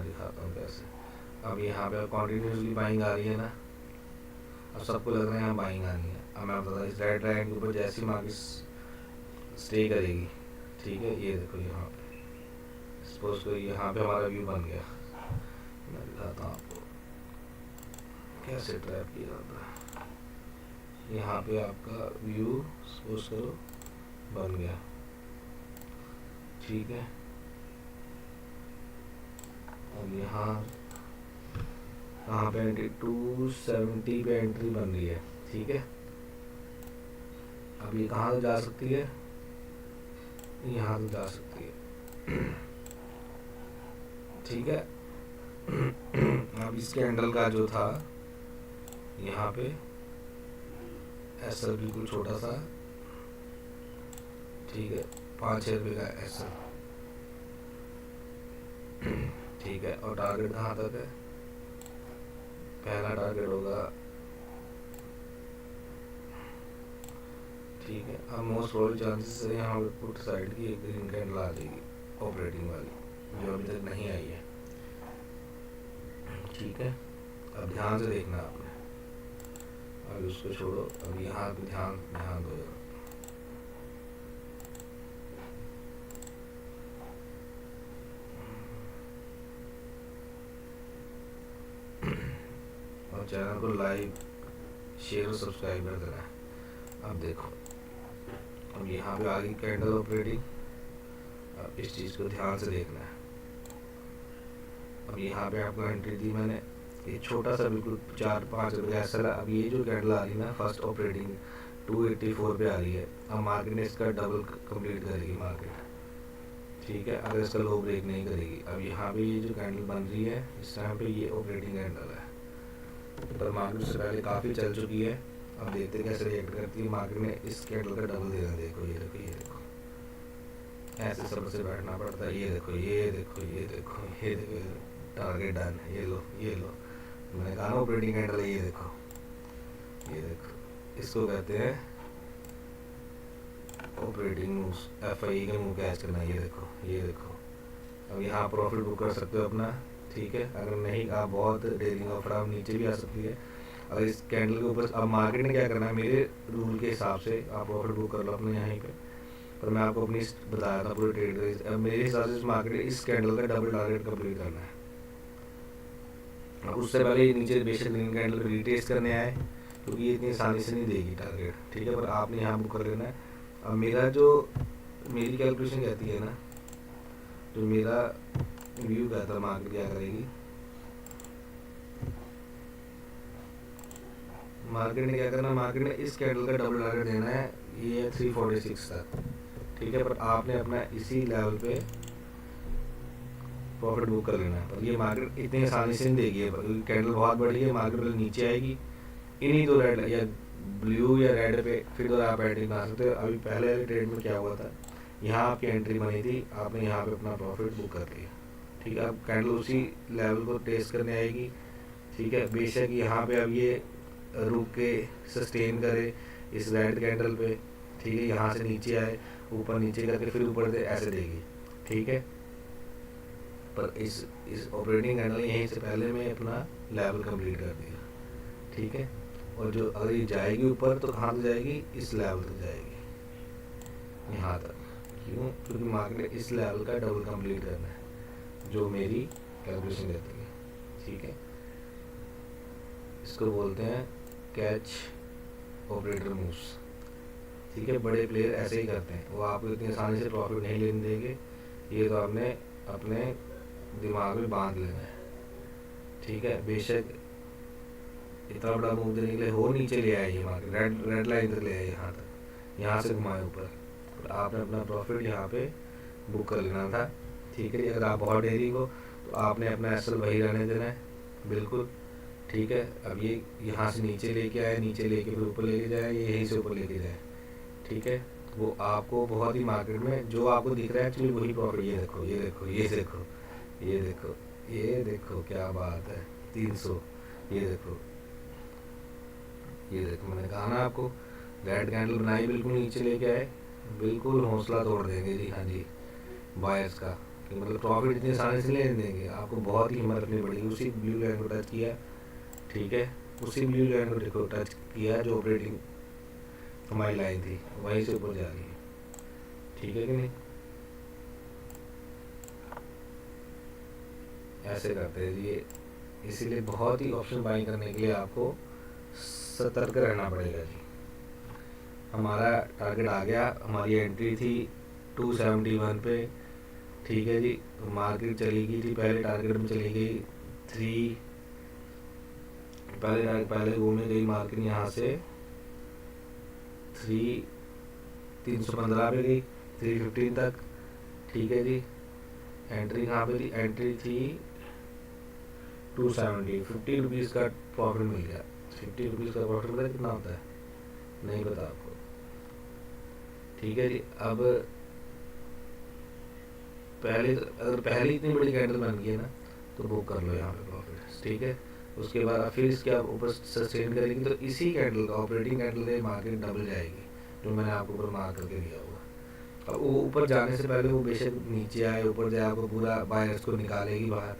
मैं दिखाता हूँ कैसे। अब यहाँ पे कॉन्टीन्यूसली बाइंग आ रही है ना, अब सबको लग रहा है यहाँ बाइंग आनी है। अब मैं बताता हूँ, इस रेड लाइन के ऊपर जैसी मार्केट स्टे करेगी, ठीक है, ये देखो यहाँ पे सपोज करो यहाँ पे हमारा व्यू बन गया। मैं दिखाता हूँ आपको कैसे ट्रैप किया जाता है। यहाँ पे आपका व्यू सपोज करो बन गया, ठीक है। अब यहाँ पे एंट्री 270 पे एंट्री बन रही है, ठीक है। अब ये कहाँ से जा सकती है, यहाँ से जा सकती है, ठीक है। अब इस कैंडल का जो था यहाँ पे एसएल बिल्कुल छोटा सा, ठीक है, 5-6 रुपये का एसएल, ठीक है। और टारगेट कहाँ तक है, पहला टारगेट होगा, ठीक है। अब मोस्ट प्रोबेबल चांसेस है यहाँ पे पुट साइड की एक ग्रीन कैंडल आ जाएगी ऑपरेटिंग वाली, जो अभी तक नहीं आई है, ठीक है। अब ध्यान से देखना आपने, अब उसको छोड़ो, अब यहाँ पे ध्यान दो जरा। और चैनल को लाइक शेयर और सब्सक्राइब कर देना है। अब देखो, अब यहाँ पे आ गई कैंडल ऑपरेटिंग, अब इस चीज़ को ध्यान से देखना है। अब यहाँ पे आपको एंट्री दी मैंने, ये छोटा सा बिल्कुल 4-5 रुपये ऐसा रहा। अब ये जो कैंडल आ रही है ना फर्स्ट ऑपरेटिंग 284 पे आ रही है। अब मार्केट ने इसका डबल कंप्लीट करेगी मार्केट, ठीक है, अगर इसका लो ब्रेक नहीं करेगी। अब यहाँ पे ये जो कैंडल बन रही है इस टाइम पे ये ऑपरेटिंग कैंडल है, पर मार्केट से पहले काफ़ी चल चुकी है। अब देखते कैसे रिएक्ट करती है। मार्केट ने इस कैंडल का डबल देना, देखो ये देखो, ये देखो, ऐसे सब से बैठना पड़ता है। ये देखो, ये देखो, ये देखो, ये देखो, टारगेट डन है, ये लो, ये लो, मैंने कहा ना ऑपरेटिंग कैंडल है, ये देखो, ये देखो, इसको कहते हैं ऑपरेटिंग मूव, एफआई का मूव कैच करना। ये देखो, ये देखो। अब यहाँ प्रॉफिट बुक कर सकते हो अपना, ठीक है। अगर नहीं आप बहुत डेरिंग ऑफर आप नीचे भी आ सकती है। अगर इस कैंडल के ऊपर अब मार्केट ने क्या करना है, मेरे रूल के हिसाब से आप प्रॉफिट बुक कर लो अपने यहाँ पे, पर मैं आपको अपनी बताया था पूरे ट्रेड। अब मेरे हिसाब से इस मार्केट ने इस कैंडल का डबल टारगेट कंप्लीट करना है। अब उससे पहले नीचे बेशक ग्रीन कैंडल रीटेस्ट करने आए, क्योंकि ये इतनी आसानी से नहीं देगी टारगेट, ठीक है, पर आपने यहाँ बुक कर लेना है। अब मेरी कैलकुलेशन कहती है ना, जो मेरा व्यू कहता है मार्केट क्या करेगी, मार्केट ने क्या करना, मार्केट ने इस कैंडल का डबल टारगेट देना है, ये है 346 तक, ठीक है। पर आपने अपना इसी लेवल पे प्रॉफिट बुक कर लेना है। पर ये मार्केट इतनी आसानी से नहीं देगी, कैंडल बहुत बड़ी है, मार्केट पहले नीचे आएगी, इन्हीं तो रेड या ब्लू या रेड पे फिर तो आप एंट्री बना सकते हो। अभी पहले वाले ट्रेड में क्या हुआ था, यहाँ आपकी एंट्री बनी थी, आपने यहाँ पे अपना प्रॉफिट बुक कर लिया, ठीक है। अब कैंडल उसी लेवल को टेस्ट करने आएगी, ठीक है। बेशक यहाँ पे अब ये रुक के सस्टेन करे इस रेड कैंडल पे, ठीक है, यहाँ से नीचे आए, ऊपर नीचे करके फिर ऊपर से ऐसे देगी, ठीक है। पर इस ऑपरेटिंग कैंडल यहीं से पहले मैं अपना लेवल कंप्लीट कर दिया, ठीक है। और जो अगर ये जाएगी ऊपर तो कहाँ तक जाएगी, इस लेवल तक जाएगी, यहाँ तक। क्यों, क्योंकि मार्केट ने इस लेवल का डबल कंप्लीट करना है, जो मेरी कैलकुलेशन कहती है, ठीक है। इसको बोलते हैं कैच ऑपरेटर मूव्स, ठीक है। बड़े प्लेयर ऐसे ही करते हैं, वो आपको इतनी आसानी से प्रॉफिट नहीं लेने देंगे, ये तो आपने अपने दिमाग में बांध लेना है, ठीक है। बेशक इतना बड़ा मूव देने के लिए हो नीचे ले आए, ये मार्केट रेड लाइन तक ले आए, यहाँ तक, यहाँ से घुमाए ऊपर, और आपने अपना प्रॉफिट यहाँ पे बुक कर लेना था, ठीक है। अगर आप बहुत डेरी हो तो आपने अपना एसएल वही रहने देना है, बिल्कुल, ठीक है। अब ये यहाँ से नीचे लेके आए, नीचे लेके फिर ऊपर लेके जाए, ये यहीं से ऊपर लेके जाए, ठीक है। वो आपको बहुत ही मार्केट में जो आपको दिख रहा है एक्चुअली वही प्रॉफिट, ये देखो, ये देखो, ये देखो, ये देखो, ये देखो, क्या बात है, 300, ये देखो, ये देखो। मैंने कहा ना आपको, रेड कैंडल बनाई, बिल्कुल नीचे लेके आए, बिल्कुल हौसला तोड़ देंगे जी, हाँ जी, बायर्स का, मतलब प्रॉफिट इतनी आसानी से नहीं देंगे, आपको बहुत ही हिम्मत रखनी पड़ेगी। उसी ब्लू लाइन को टच किया, ठीक है, उसी ब्लू लाइन को देखो टच किया जो ऑपरेटिंग हमारी लाइन थी, वहीं से ऊपर जा रही है, ठीक है कि नहीं। ऐसे करते हैं ये, इसीलिए बहुत ही ऑप्शन बाइंग करने के लिए आपको सतर्क रहना पड़ेगा जी। हमारा टारगेट आ गया, हमारी एंट्री थी 271 पे, ठीक है जी। मार्केट चली गई थी, पहले टारगेट में चली गई 3, पहले घूमे गई मार्केट यहाँ से 315 पे गई 315 तक, ठीक है जी। एंट्री कहाँ पे थी, एंट्री थी 270, 50 रुपीज़ का प्रॉफिट मिल गया। 50 रुपीज़ का प्रॉफिट पता कितना होता है, नहीं पता आपको, ठीक है जी। अब अगर पहले इतनी बड़ी कैंडल बन गई है ना, तो बुक कर लो यहाँ पे प्रॉफिट, ठीक है। उसके बाद फिर इसके आप ऊपर सस्टेन करेंगे तो इसी कैंडल का ऑपरेटिंग कैंडल से मार्केट डबल जाएगी, जो मैंने आपको ऊपर मार्क करके दिया होगा। अब वो ऊपर जाने से पहले वो बेशक नीचे आए, ऊपर जाए, आपको पूरा बायर्स को निकालेगी बाहर,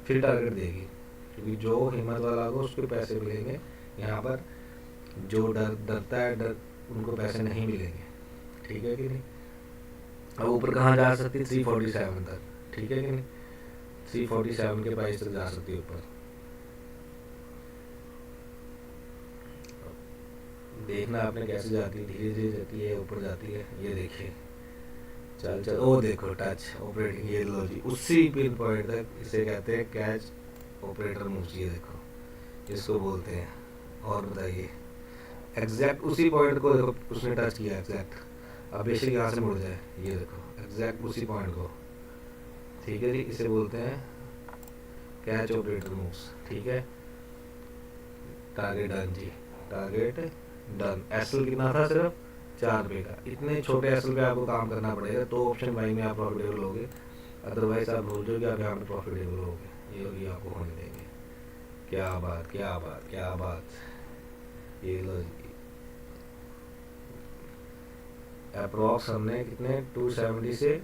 फिर टारगेट देगी, क्योंकि जो हिम्मत वाला होगा उसको पैसे मिलेंगे। यहाँ पर जो डरता है उनको पैसे नहीं मिलेंगे, ठीक है कि नहीं। अब ऊपर कहाँ जा सकती है, 347 तक, ठीक है कि नहीं। 347 के प्राइस तक जा सकती है ऊपर। देखना आपने कैसे जाती है, धीरे धीरे जाती है, ऊपर जाती है, ये देखिए, चल ओ देखो टच ऑपरेटिंग, ये लो जी, उसी पिन पॉइंट तक, इसे कहते हैं कैच ऑपरेटर मूव्स, ये देखो इसको बोलते हैं। और बताइए, एग्जैक्ट उसी पॉइंट को देखो उसने टच किया एग्जैक्ट, अब बेशक यहाँ से मुड़ जाए, ये देखो एग्जैक्ट उसी पॉइंट को, ठीक है जी। इसे बोलते हैं कैच ऑपरेटर मूव्स, ठीक है। टारगेट डन जी, टारगेट डन। एसएल कितना था, सिर्फ 4 रुपये का। इतने छोटे एसएल पे आपको काम करना पड़ेगा, तो ऑप्शन बाइंग में आप प्रॉफिटेबल होगे, अदरवाइज आप भूल जाओगे आप यहाँ पर प्रॉफिटेबल होगे, ये भी आपको होने देंगे। क्या बात, क्या बात, क्या बात, ये लो जी। अप्रॉक्स हमने कितने 270 से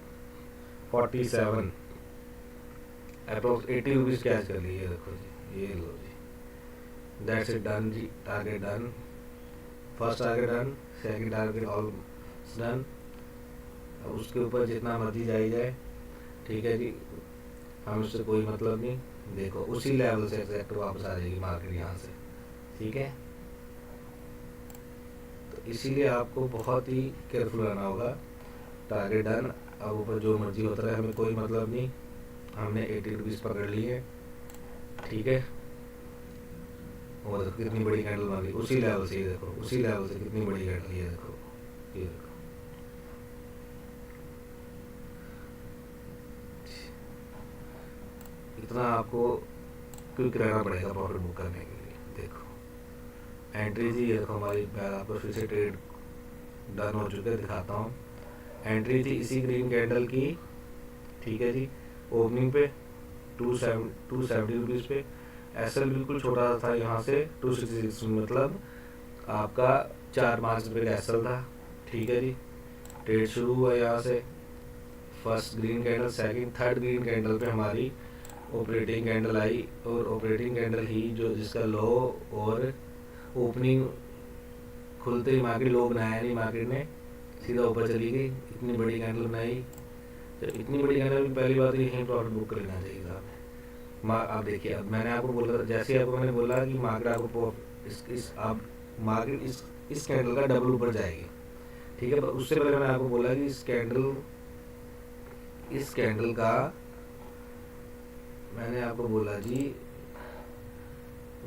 47 अप्रॉक्स 80 रुपीज़ कैच कर लिए, ये देखो जी, ये लो जी, दैट्स इट, डन जी। Target done, first target done, second target all done. अब उसके ऊपर जितना मर्जी जाए, ठीक है जी, हमें उससे कोई मतलब नहीं। देखो उसी लेवल से एग्जैक्ट वापस आ जाएगी मार्केट यहाँ से, ठीक है। तो इसीलिए आपको बहुत ही केयरफुल रहना होगा। टारगेट डन, अब ऊपर जो मर्जी होता रहे, हमें कोई मतलब नहीं, हमने 80 रुपीज़ पकड़ लिए, ठीक है। और देखो कितनी बड़ी कैंडल बन गई उसी लेवल से, ये देखो उसी लेवल से कितनी बड़ी कैंडल, ये देखो, ये देखो। इतना आपको क्विक रहना पड़ेगा प्रॉफिट बुक करने के लिए। देखो एंट्री थी, ये देखो हमारी, मैं आपको फिर से ट्रेड डन हो चुके हैं, दिखाता हूँ। एंट्री थी इसी ग्रीन कैंडल की, ठीक है जी, ओपनिंग पे 270 रुपीज़ पे। एसएल बिल्कुल छोटा था, यहाँ से 266, मतलब आपका 4-5 रुपये का एसएल था, ठीक है जी। ट्रेड शुरू हुआ यहाँ से, first green candle, second, third green candle पे हमारी ऑपरेटिंग कैंडल आई, और ऑपरेटिंग कैंडल ही जो जिसका लो और ओपनिंग खुलते ही मार्केट लो बनाया नहीं, मार्केट ने सीधा ऊपर चली गई, इतनी बड़ी कैंडल बनाई। तो इतनी बड़ी कैंडल, पहली बात यही प्रॉफिट बुक कर लेना चाहिए था। आप देखिए, अब मैंने आपको बोला, जैसे आपको मैंने बोला कि मार्केट आपको मार्केट इस कैंडल का डबल ऊपर जाएगी, ठीक है। पर उससे पहले मैंने आपको बोला कि इस कैंडल का मैंने आपको बोला जी,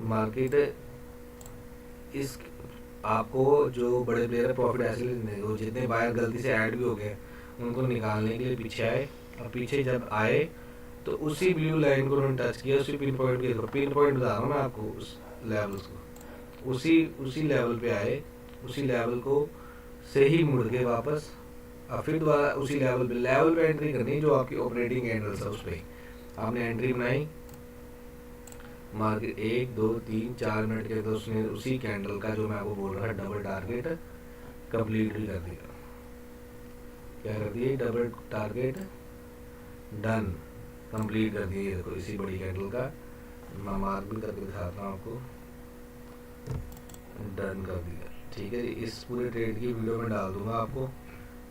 मार्केट इस आपको जो बड़े प्लेयर प्रॉफिट ऐसे लेने, वो जितने बायर गलती से ऐड भी हो गए उनको निकालने के लिए पीछे आए, और पीछे जब आए तो उसी ब्लू लाइन को उन्होंने टच किया, उसी पिन पॉइंट के, पिन पॉइंट बता रहा हूँ मैं आपको, उस लेवल को, उसी लेवल पे आए, उसी लेवल को से ही मुड़ के वापस, और फिर दोबारा उसी लेवल पे एंट्री करनी, जो आपकी ऑपरेटिंग कैंडल्स है उस पर आपने एंट्री बनाई। मार्केट 1 2 3 4 मिनट के तो उसने उसी कैंडल का, जो मैं आपको बोल रहा था, डबल टारगेट कंप्लीट भी कर दिया। क्या कर दिया, डबल टारगेट डन, कंप्लीट कर दिए। देखो इसी बड़ी कैंडल का मैं मार्क भी करके दिखाता हूँ आपको, डन कर दिया। ठीक है जी, इस पूरे ट्रेड की वीडियो में डाल दूंगा आपको,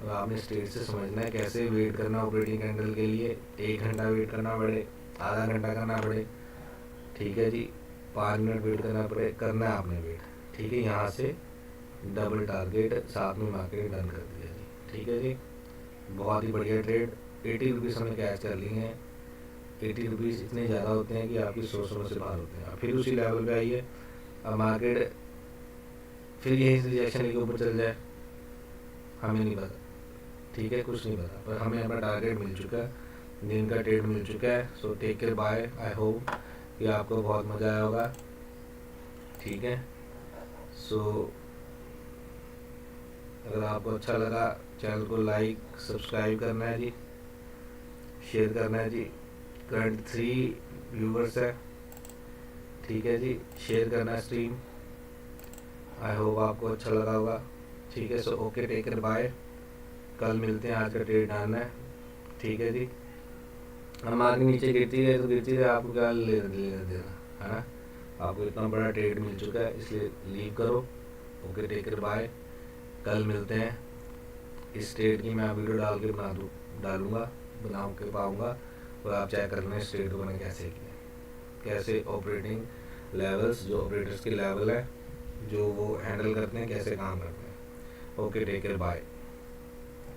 और आपने स्टेज से समझना है कैसे वेट करना ऑपरेटिंग कैंडल के लिए। 1 घंटा वेट करना पड़े, आधा घंटा करना पड़े, ठीक है जी, 5 मिनट वेट करना पड़े, करना है आपने वेट। ठीक है, यहाँ से डबल टारगेट साथ में मार्केट डन कर दिया जी। ठीक है जी, बहुत ही बढ़िया ट्रेड। 80 रुपीज़ हमने कैच कर लिए हैं। 80 रुपीज़ इतने ज़्यादा होते हैं कि आपकी सोच समझ से बाहर होते हैं। फिर उसी लेवल पे आई है, अब मार्केट फिर यही रिजेक्शन के ऊपर चल जाए, हमें नहीं पता। ठीक है, कुछ नहीं पता, पर हमें अपना टारगेट मिल चुका है, दिन का ट्रेड मिल चुका है। So take care, bye. I hope कि आपको बहुत मज़ा आया होगा। ठीक है, सो अगर आपको अच्छा लगा चैनल को लाइक सब्सक्राइब करना है जी, शेयर करना है जी। करंट 3 व्यूवर्स है, ठीक है जी, शेयर करना है स्ट्रीम। आई होप आपको अच्छा लगा होगा। ठीक है, so okay, take care, bye. कल मिलते हैं, आज का ट्रेड डालना है। ठीक है जी, हम आगे नीचे गिरती है तो गिरती है, आपको क्या लेना देना है ना। आपको इतना बड़ा ट्रेड मिल चुका है, इसलिए लीव करो। Okay, take care, bye. कल मिलते हैं। इस ट्रेड की मैं वीडियो डाल के डालूंगा, बना के पाऊँगा, और आप चेक कर लेना इस ट्रेड को मैंने कैसे किया, कैसे ऑपरेटिंग लेवल्स, जो ऑपरेटर्स के लेवल है जो वो हैंडल करते हैं, कैसे काम करते हैं। Okay, take care, bye.